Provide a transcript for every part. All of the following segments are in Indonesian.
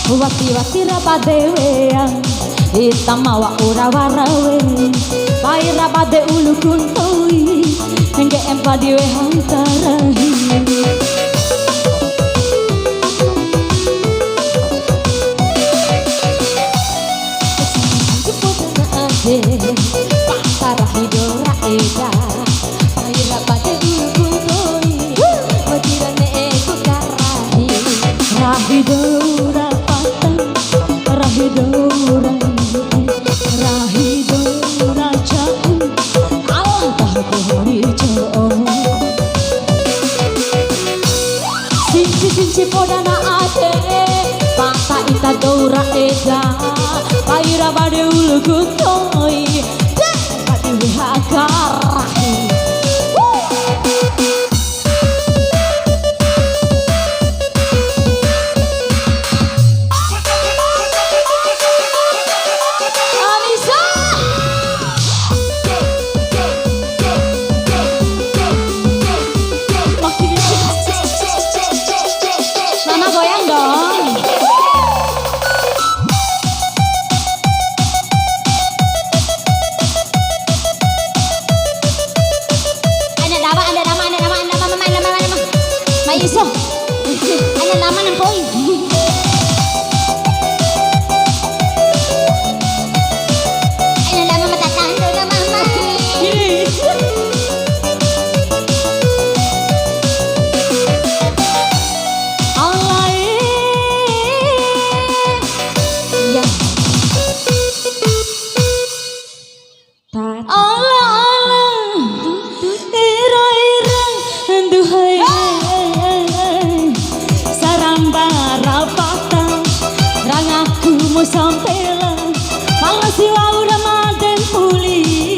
Wati-wati rapat dewean hitam mawa ora warawe pai rapade ulu kuntoi hingga empa dewe hantarahi pasar hidora eda pai rapade ulu kuntoi watirane eko karahi rahidora Rahidora, Rahidora jauh, alangkah pohon hijau. Sinci podana ade, pata ita dora eda, paira bade ulu gutoi, pati wihakarahi. Iso, ada nama nang koi. Ada nama matatan tu nama mama. Allah ya. Allah ira duhai. Mau sampai lah, malah siwa udah maden pulih.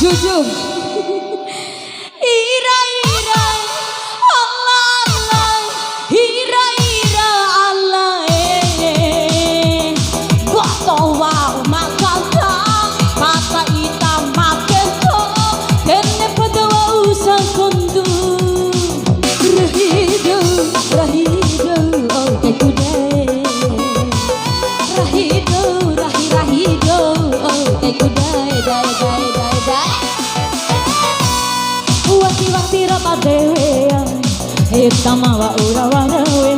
Jujur. Wati-wati rapat dewean hitam mawa ura warawe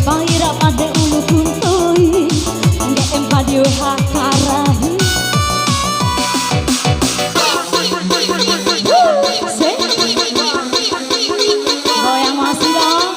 pai rapade ulu kuntoi nge empa dewe hakarahi goyang masih dong.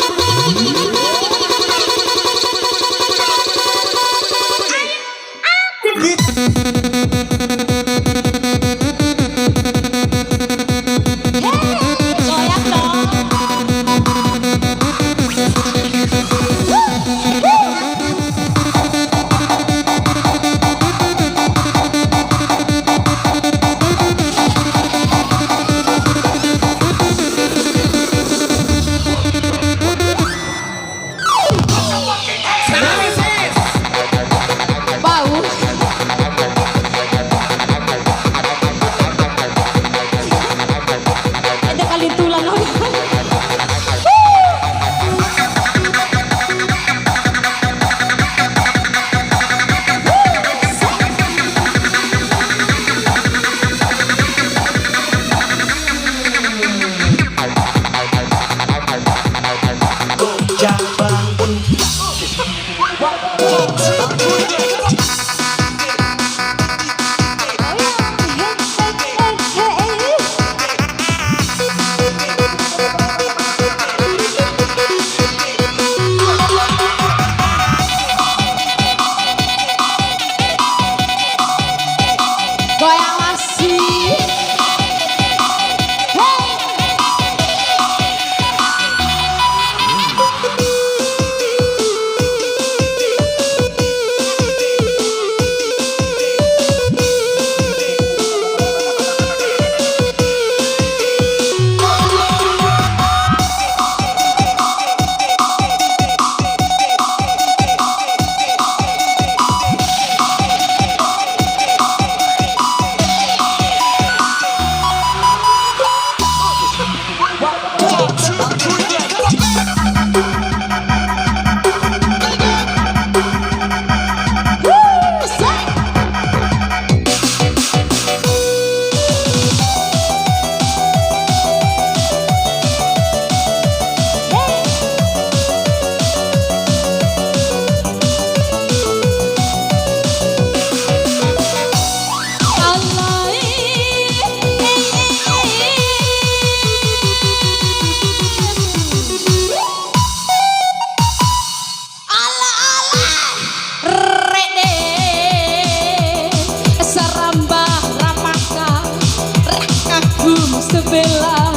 bela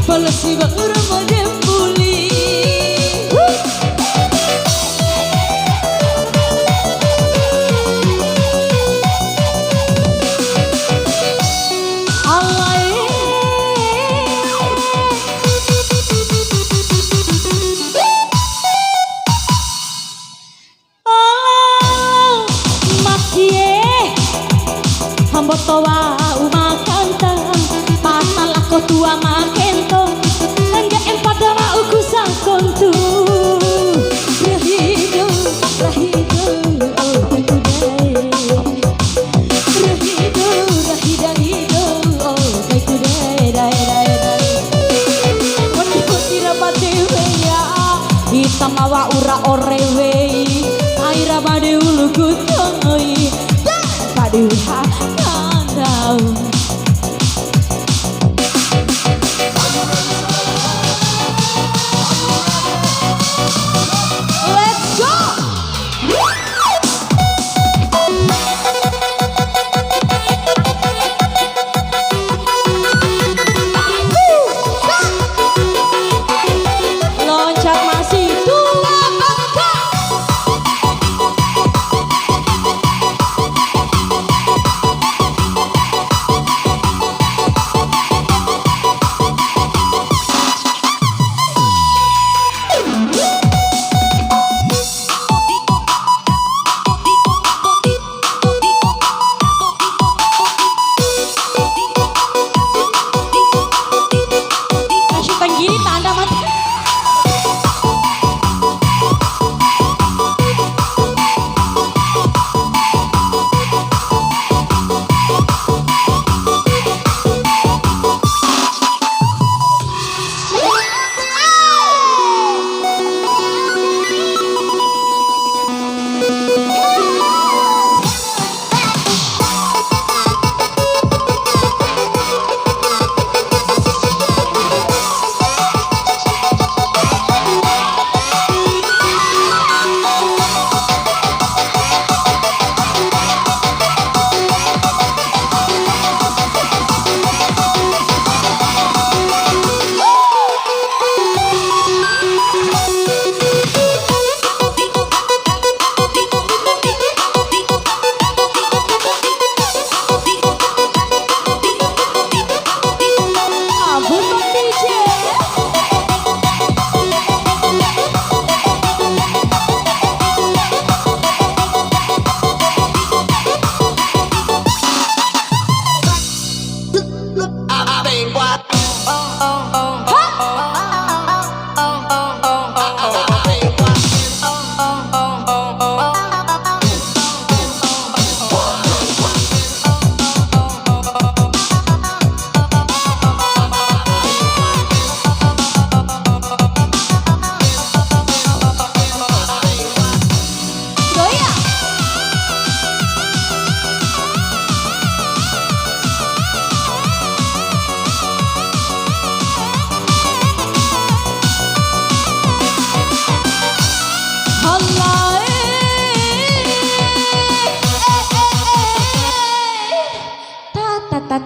Palasi ba Ramadan puli Hambotowa umakanta pasal aku tua makento enggak empadara uku sangkontu rahido rahido oh kudai rahido rahido oh kudai dai dai dai wani kutira patewe ya itamawa ura orewe aira bade ulu kutoi bade ha Let's go! Loncat masih dua bangka.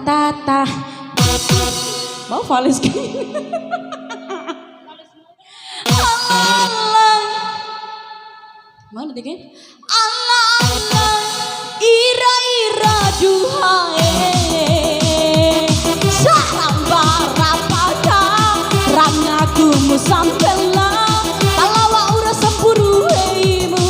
Tata mau Valis Allah mana deh kan Allah ira ira duhae salam barapada rangaku musampela talawa ura sempuru heimu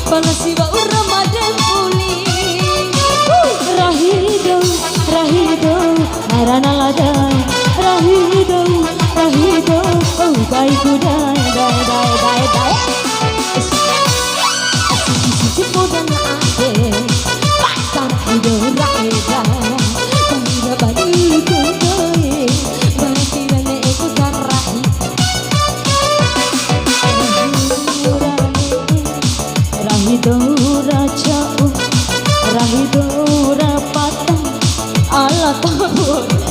Panasiba Ramadan puli Rahido Rahido Narana lada Rahido Rahido Oh baikku dai dai dai dai dai Sisi dan ade Pasar hidup rakyat Bangga bagi kudai Bodoh.